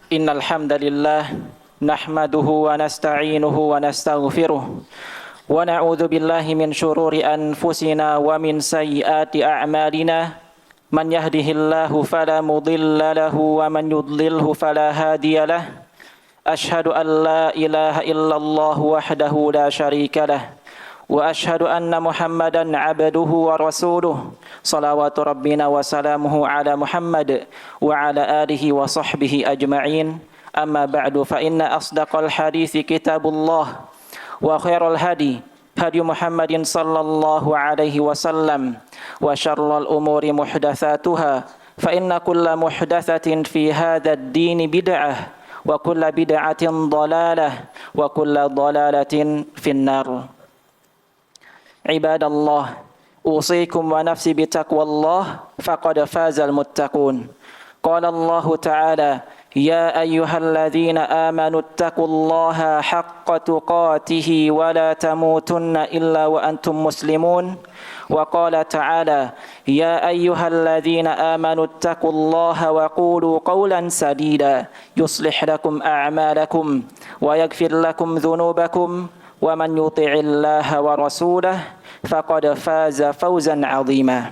Innal hamdalillah nahmaduhu wa nasta'inuhu wa nastaghfiruh wa na'udzu billahi min shururi anfusina wa min sayyiati a'malina man yahdihillahu fala mudilla lahu wa man yudlilhu fala hadiya lahu ashhadu an la ilaha illallah wahdahu la syarika lahu wa ashhadu anna Muhammadan abduhu wa rasuluh salawatu rabbina wa salamuhu ala Muhammad wa ala alihi wa sahbihi ajma'in amma ba'du fa inna asdaqal hadithi kitabullah wa khairal hadi hadi Muhammadin sallallahu alaihi wasallam wa syarrul umuri muhdatsatuha fa inna kulla muhdatsatin fi hadzal dini bid'ah wa kulla bid'atin dhalalah wa kulla dhalalatin finnar. Ibadallah, usikum wa nafsi bitaqwallah faqad fazal muttaqun. Qala Allah Ta'ala, ya ayyuhalladzina amanu ittaqullaha haqqa tuqatih wa la tamutunna illa wa antum muslimun. Wa qala ta'ala, ya ayyuhalladzina amanu ittaqullaha wa qulu qawlan sadida yuslih lakum a'malakum wa yaghfir lakum dhunubakum wa man yuti'illaha wa rasulahu faqad faza fawzan 'azima.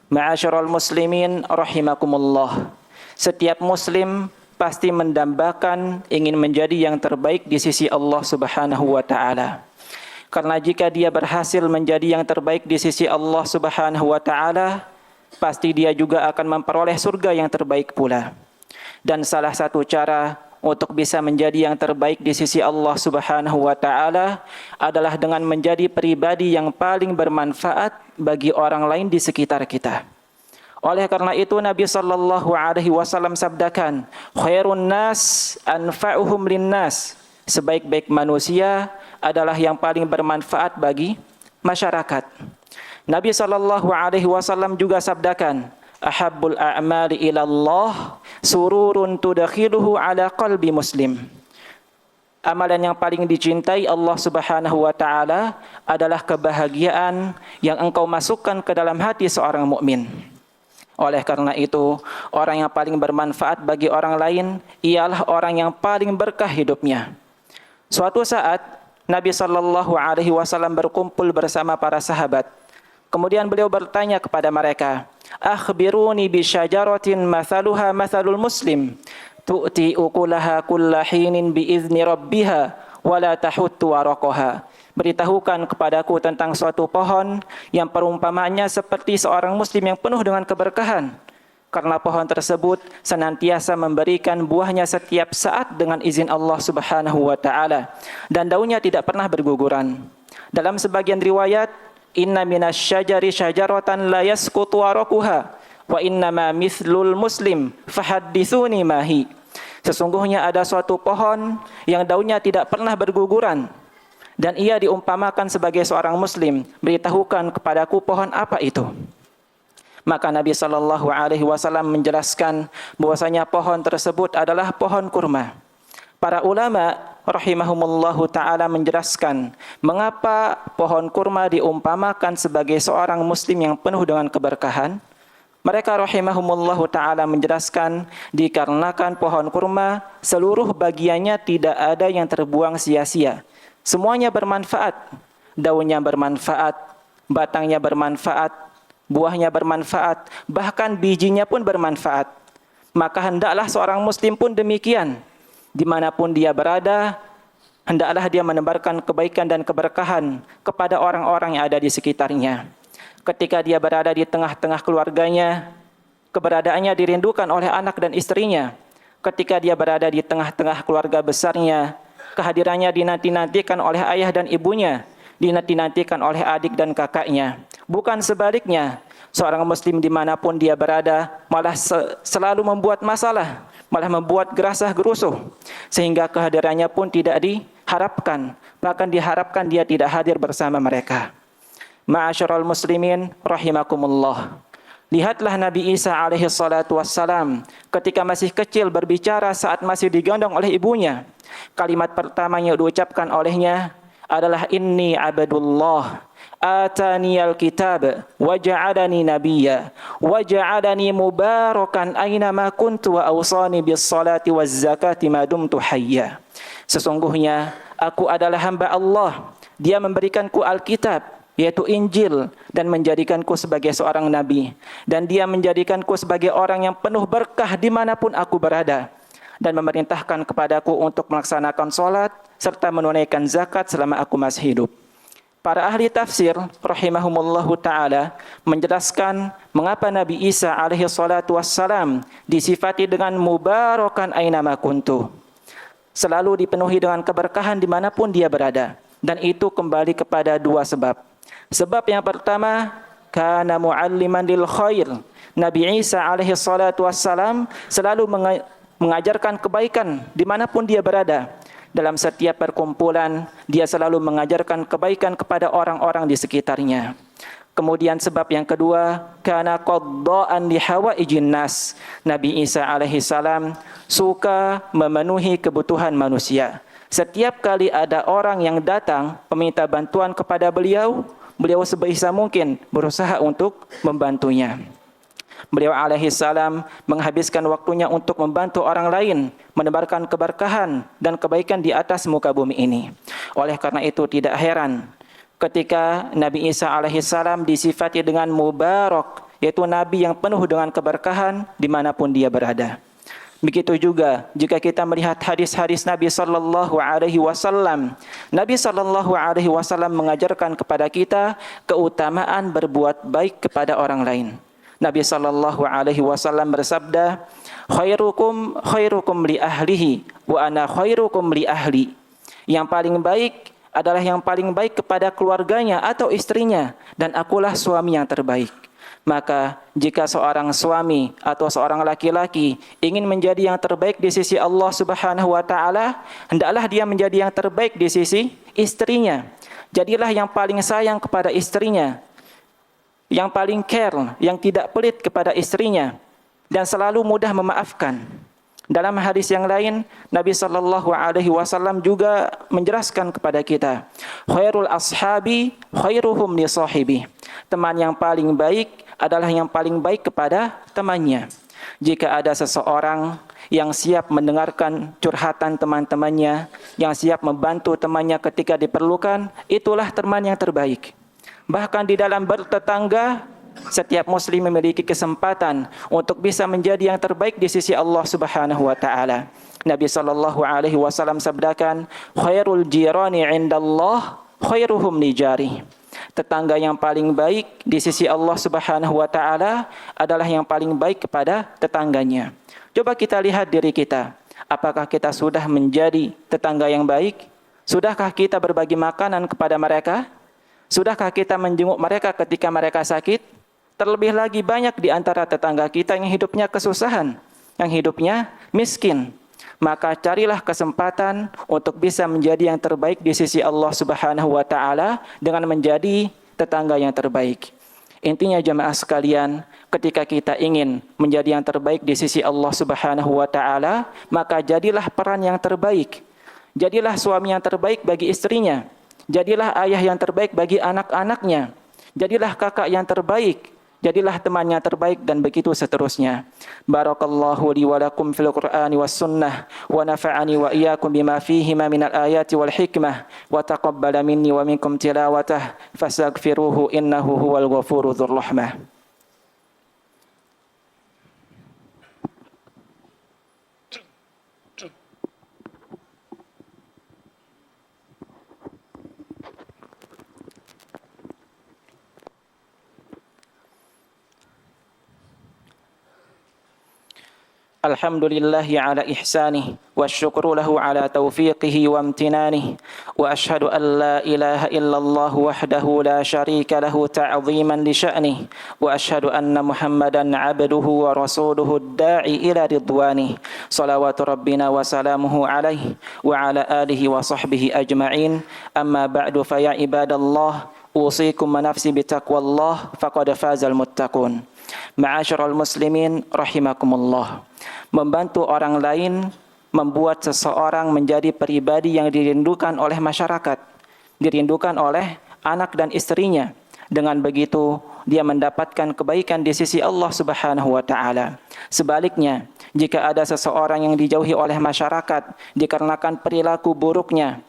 Ma'asyiral muslimin rahimakumullah. Setiap muslim pasti mendambakan ingin menjadi yang terbaik di sisi Allah Subhanahu wa taala. Karena jika dia berhasil menjadi yang terbaik di sisi Allah Subhanahu wa taala, pasti dia juga akan memperoleh surga yang terbaik pula. Dan salah satu cara untuk bisa menjadi yang terbaik di sisi Allah Subhanahu wa taala adalah dengan menjadi pribadi yang paling bermanfaat bagi orang lain di sekitar kita. Oleh karena itu Nabi sallallahu alaihi wasallam sabdakan, khairun nas anfa'uhum linnas. Sebaik-baik manusia adalah yang paling bermanfaat bagi masyarakat. Nabi sallallahu alaihi wasallam juga sabdakan, ahabbul a'mali ilallah sururun tudakhiluhu ala qalbi muslim. Amalan yang paling dicintai Allah Subhanahu wa taala adalah kebahagiaan yang engkau masukkan ke dalam hati seorang mukmin. Oleh karena itu, orang yang paling bermanfaat bagi orang lain ialah orang yang paling berkah hidupnya. Suatu saat Nabi sallallahu alaihi wasallam berkumpul bersama para sahabat. Kemudian beliau bertanya kepada mereka, akhbiruni bi syajaratin mathaluha mathalul muslim tu'ti ukulaha kulla hinin bi izni rabbiha wa la tahuttu waraqaha. Beritahukan kepadaku tentang suatu pohon yang perumpamaannya seperti seorang muslim yang penuh dengan keberkahan, karena pohon tersebut senantiasa memberikan buahnya setiap saat dengan izin Allah Subhanahu wa taala dan daunnya tidak pernah berguguran. Dalam sebagian riwayat, inna minasyajari syajaratan la yasqutu waraquha wa innama mithlul muslim fahadditsuni mahi. Sesungguhnya ada suatu pohon yang daunnya tidak pernah berguguran dan ia diumpamakan sebagai seorang muslim. Beritahukan kepadaku pohon apa itu. Maka Nabi sallallahu alaihi wasallam menjelaskan bahwasanya pohon tersebut adalah pohon kurma. Para ulama rahimahumullahu ta'ala menjelaskan mengapa pohon kurma diumpamakan sebagai seorang muslim yang penuh dengan keberkahan. Mereka rahimahumullahu ta'ala menjelaskan dikarenakan pohon kurma seluruh bagiannya tidak ada yang terbuang sia-sia. Semuanya bermanfaat. Daunnya bermanfaat, batangnya bermanfaat, buahnya bermanfaat, bahkan bijinya pun bermanfaat. Maka hendaklah seorang muslim pun demikian. Dimanapun dia berada, hendaklah dia menebarkan kebaikan dan keberkahan kepada orang-orang yang ada di sekitarnya. Ketika dia berada di tengah-tengah keluarganya, keberadaannya dirindukan oleh anak dan istrinya. Ketika dia berada di tengah-tengah keluarga besarnya, kehadirannya dinanti-nantikan oleh ayah dan ibunya, dinanti-nantikan oleh adik dan kakaknya. Bukan sebaliknya, seorang muslim dimanapun dia berada malah selalu membuat masalah, malah membuat gerasah gerusuh, sehingga kehadirannya pun tidak diharapkan, bahkan diharapkan dia tidak hadir bersama mereka. Ma'asyiral muslimin rahimakumullah. Lihatlah Nabi Isa alaihi salatu wassalam ketika masih kecil berbicara saat masih digendong oleh ibunya. Kalimat pertama yang diucapkan olehnya adalah inni abdullah ataniyal kitab wa ja'alani nabiyya wa ja'alani mubarakan aina ma kuntu wa awsani bis salati waz zakati ma dumtu hayya. Sesungguhnya aku adalah hamba Allah. Dia memberikanku Alkitab, yaitu Injil, dan menjadikanku sebagai seorang nabi. Dan dia menjadikanku sebagai orang yang penuh berkah dimanapun aku berada. Dan memerintahkan kepadaku untuk melaksanakan sholat, serta menunaikan zakat selama aku masih hidup. Para ahli tafsir, rahimahumullahu ta'ala, menjelaskan mengapa Nabi Isa alaihi salatu wassalam disifati dengan mubarakan ainama kuntu. Selalu dipenuhi dengan keberkahan dimanapun dia berada. Dan itu kembali kepada dua sebab. Sebab yang pertama, kana mu'alliman lil khair. Nabi Isa alaihi salatu wassalam selalu mengajarkan kebaikan dimanapun dia berada. Dalam setiap perkumpulan, dia selalu mengajarkan kebaikan kepada orang-orang di sekitarnya. Kemudian sebab yang kedua, kana qadda'an li hawaijin nas. Nabi Isa alaihi salam suka memenuhi kebutuhan manusia. Setiap kali ada orang yang datang meminta bantuan kepada beliau, beliau sebisa mungkin berusaha untuk membantunya. Beliau alaihi salam menghabiskan waktunya untuk membantu orang lain, menebarkan keberkahan dan kebaikan di atas muka bumi ini. Oleh karena itu tidak heran ketika Nabi Isa alaihi salam disifati dengan mubarak, yaitu nabi yang penuh dengan keberkahan dimanapun dia berada. Begitu juga jika kita melihat hadis-hadis Nabi sallallahu alaihi wasallam. Nabi sallallahu alaihi wasallam mengajarkan kepada kita keutamaan berbuat baik kepada orang lain. Nabi sallallahu alaihi wasallam bersabda, khairukum li ahlihi wa ana khairukum li ahli. Yang paling baik adalah yang paling baik kepada keluarganya atau istrinya, dan akulah suami yang terbaik. Maka jika seorang suami atau seorang laki-laki ingin menjadi yang terbaik di sisi Allah Subhanahu wa taala, hendaklah dia menjadi yang terbaik di sisi istrinya. Jadilah yang paling sayang kepada istrinya, yang paling care, yang tidak pelit kepada istrinya, dan selalu mudah memaafkan. Dalam hadis yang lain, Nabi sallallahu alaihi wasallam juga menjelaskan kepada kita, khairul ashabi khairuhum li sahibi. Teman yang paling baik adalah yang paling baik kepada temannya. Jika ada seseorang yang siap mendengarkan curhatan teman-temannya, yang siap membantu temannya ketika diperlukan, itulah teman yang terbaik. Bahkan di dalam bertetangga, setiap muslim memiliki kesempatan untuk bisa menjadi yang terbaik di sisi Allah Subhanahu wa taala. Nabi sallallahu alaihi wasallam sabdakan, khairul jirani 'indallah khairuhum li jari. Tetangga yang paling baik di sisi Allah Subhanahu wa taala adalah yang paling baik kepada tetangganya. Coba kita lihat diri kita. Apakah kita sudah menjadi tetangga yang baik? Sudahkah kita berbagi makanan kepada mereka? Sudahkah kita menjenguk mereka ketika mereka sakit? Terlebih lagi banyak di antara tetangga kita yang hidupnya kesusahan, yang hidupnya miskin. Maka carilah kesempatan untuk bisa menjadi yang terbaik di sisi Allah Subhanahu wa taala dengan menjadi tetangga yang terbaik. Intinya jemaah sekalian, ketika kita ingin menjadi yang terbaik di sisi Allah Subhanahu wa taala, maka jadilah peran yang terbaik. Jadilah suami yang terbaik bagi istrinya. Jadilah ayah yang terbaik bagi anak-anaknya. Jadilah kakak yang terbaik. Jadilah teman yang terbaik, dan begitu seterusnya. Barakallahu li wa lakum fil Qur'ani was sunnah wa nafa'ani wa iyyakum bima fihima minal ayati wal hikmah wa taqabbala minni wa minkum tilawatah fastaghfiruhu innahu huwal ghafurur rahmah. Alhamdulillahi ala ihsanih wa syukru lahu ala taufiqihi wa amtinanih wa ashhadu an la ilaha illallah wahdahu la syarika lahu ta'ziman li sya'nih wa ashhadu anna Muhammadan abduhu wa rasuluhu da'i ila ridwanih salawatu rabbina wa salamuhu alaihi wa ala alihi wa sahbihi ajma'in amma ba'du fa ya ibadallah usikum wa nafsi bitaqwallah faqad fazal muttaqun. Ma'asyiral muslimin rahimakumullah. Membantu orang lain membuat seseorang menjadi pribadi yang dirindukan oleh masyarakat. dirindukan oleh anak dan istrinya. Dengan begitu, dia mendapatkan kebaikan di sisi Allah Subhanahu wa taala. Sebaliknya, jika ada seseorang yang dijauhi oleh masyarakat dikarenakan perilaku buruknya,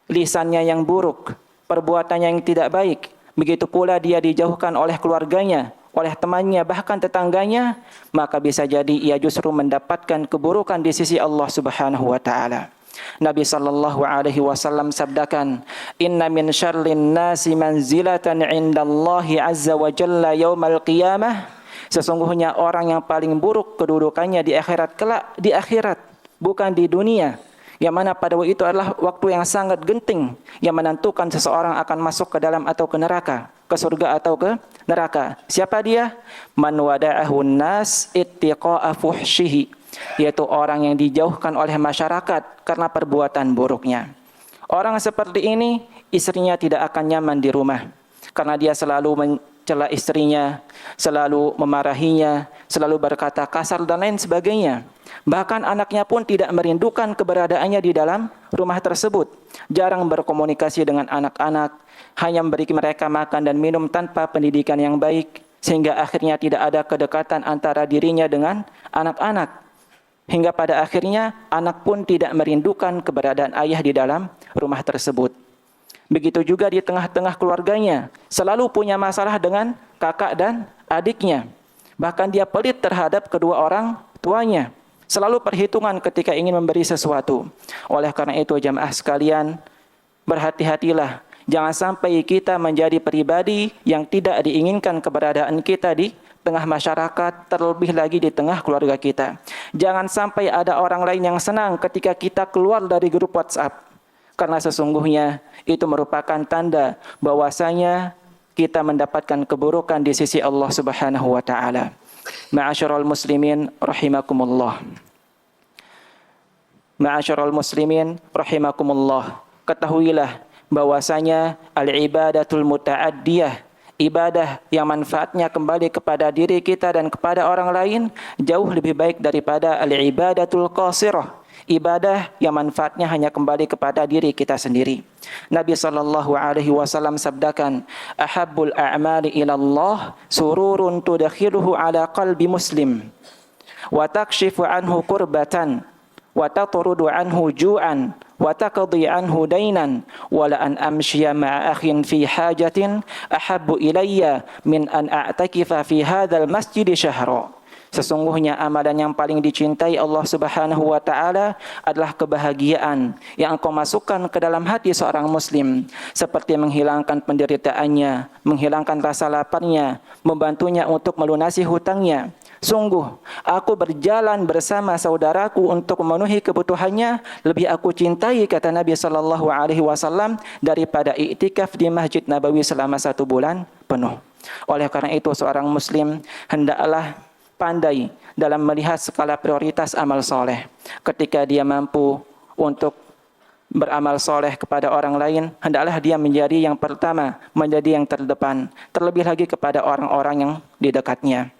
lisannya yang buruk, perbuatannya yang tidak baik, begitu pula dia dijauhkan oleh keluarganya, oleh temannya, bahkan tetangganya, maka bisa jadi ia justru mendapatkan keburukan di sisi Allah Subhanahu wa taala. Nabi sallallahu alaihi wasallam sabdakan, "Inna min syarrin nasi manzilatan 'indallahi 'azza wa jalla yaumal qiyamah." Sesungguhnya orang yang paling buruk kedudukannya di akhirat kelak, di akhirat, bukan di dunia. Yang mana pada waktu itu adalah waktu yang sangat genting yang menentukan seseorang akan masuk ke dalam atau ke neraka, ke surga atau ke neraka. Siapa dia? Man wada'ahu nas ittiqa'a fuhshihi, yaitu orang yang dijauhkan oleh masyarakat karena perbuatan buruknya. Orang seperti ini, istrinya tidak akan nyaman di rumah karena dia selalu mencela istrinya, selalu memarahinya, selalu berkata kasar dan lain sebagainya. Bahkan anaknya pun tidak merindukan keberadaannya di dalam rumah tersebut. Jarang berkomunikasi dengan anak-anak, hanya memberi mereka makan dan minum tanpa pendidikan yang baik, sehingga akhirnya tidak ada kedekatan antara dirinya dengan anak-anak. Hingga pada akhirnya anak pun tidak merindukan keberadaan ayah di dalam rumah tersebut. Begitu juga di tengah-tengah keluarganya, selalu punya masalah dengan kakak dan adiknya. Bahkan dia pelit terhadap kedua orang tuanya. Selalu perhitungan ketika ingin memberi sesuatu. Oleh karena itu jamaah sekalian, berhati-hatilah. Jangan sampai kita menjadi pribadi yang tidak diinginkan keberadaan kita di tengah masyarakat, terlebih lagi di tengah keluarga kita. Jangan sampai ada orang lain yang senang ketika kita keluar dari grup WhatsApp. Karena sesungguhnya itu merupakan tanda bahwasanya kita mendapatkan keburukan di sisi Allah Subhanahu wa taala. Ma'asyiral muslimin rahimakumullah. Ma'asyiral muslimin rahimakumullah. Ketahuilah bahwasanya al-ibadatul muta'addiyah, ibadah yang manfaatnya kembali kepada diri kita dan kepada orang lain, jauh lebih baik daripada al-ibadatul qasirah, ibadah yang manfaatnya hanya kembali kepada diri kita sendiri. Nabi sallallahu alaihi wasallam sabdakan, "Ahabbul a'mali ila Allah sururun tudakhiluhu ala qalbi muslim wa takshifu anhu kurbatan wa tatrudu anhu ju'an wa taqdi anhu dainan wa la an amshiya ma'a akhin fi hajatin ahabbu ilayya min an a'takifa fi hadzal masjid syahra." Sesungguhnya amalan yang paling dicintai Allah Subhanahu wa taala adalah kebahagiaan yang engkau masukkan ke dalam hati seorang muslim, seperti menghilangkan penderitaannya, menghilangkan rasa laparnya, membantunya untuk melunasi hutangnya. Sungguh, aku berjalan bersama saudaraku untuk memenuhi kebutuhannya, lebih aku cintai, kata Nabi sallallahu alaihi wasallam, daripada iktikaf di Masjid Nabawi selama 1 bulan penuh. Oleh karena itu seorang muslim hendaklah pandai dalam melihat skala prioritas amal soleh. Ketika dia mampu untuk beramal soleh kepada orang lain, hendaklah dia menjadi yang pertama, menjadi yang terdepan, terlebih lagi kepada orang-orang yang di dekatnya.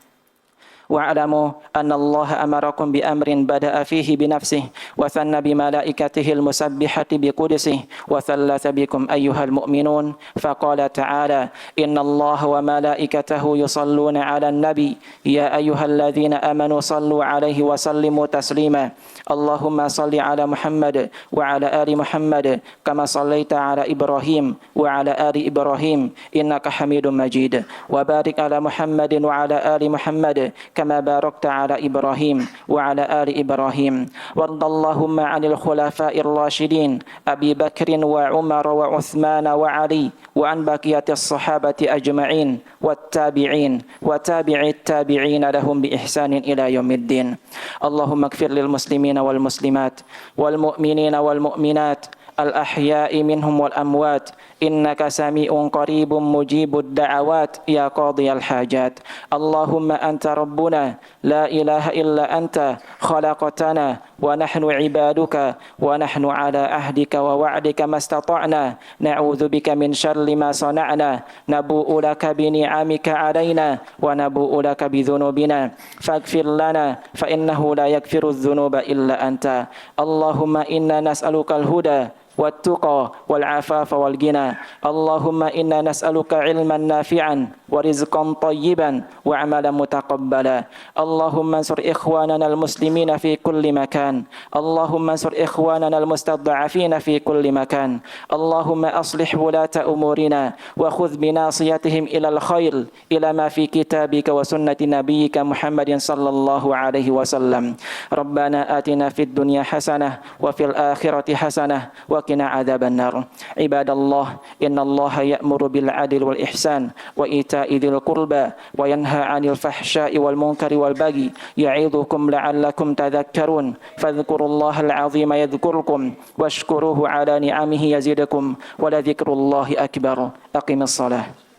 Wa'alamu anna Allah amarakum bi amrin bada'a fihi bi nafsihi wa thanna bi malaikatihi al-musabbihati bi qudsihi wa thallatha bikum ayyuhal mu'minun faqala ta'ala inna Allah wa malaikatahu yusalluna 'alan nabi ya ayyuhalladzina amanu sallu 'alaihi wa sallimu taslima Allahumma salli 'ala Muhammad wa 'ala ali Muhammad kama sallaita 'ala Ibrahim wa 'ala ali Ibrahim innaka Hamidum Majid wa barik 'ala Muhammadin wa 'ala ali Muhammad كما باركت على إبراهيم وعلى آل إبراهيم وارض اللهم عن الخلفاء الراشدين أبي بكر وعمر وعثمان وعلي وعن بقية الصحابة أجمعين والتابعين وتابع التابعين لهم بإحسان إلى يوم الدين اللهم اغفر للمسلمين والمسلمات والمؤمنين والمؤمنات الأحياء منهم والأموات إنك سميع قريب مجيب الدعوات يا قاضي الحاجات اللهم أنت ربنا لا إله إلا أنت خلقتنا ونحن عبادك ونحن على عهدك ووعدك ما استطعنا نعوذ بك من شر ما صنعنا نبوء لك بنعمك علينا ونبوء لك بذنوبنا فاغفر لنا فإنه لا يغفر الذنوب إلا أنت اللهم إنا نسألك الهدى والتقى والعفاف والغنى. اللهم إنا نسألك علما نافعا ورزقا طيبا وعملا متقبلا. اللهم انصر إخواننا المسلمين في كل مكان. اللهم انصر إخواننا المستضعفين في كل مكان. اللهم أصلح ولاة أمورنا وخذ بناصيتهم إلى الخير، إلى ما في كتابك وسنة نبيك محمد صلى الله عليه وسلم. ربنا آتنا في الدنيا حسنة وفي الآخرة حسنة وقنا عذاب النار. عباد الله، إن الله يأمر بالعدل والإحسان وإيتاء ذي القربى وينهى عن الفحشاء والمنكر والبغي يعظكم لعلكم تذكرون. فاذكروا الله العظيم يذكركم واشكروه على نعمه يزدكم ولذكر الله أكبر. أقم الصلاة.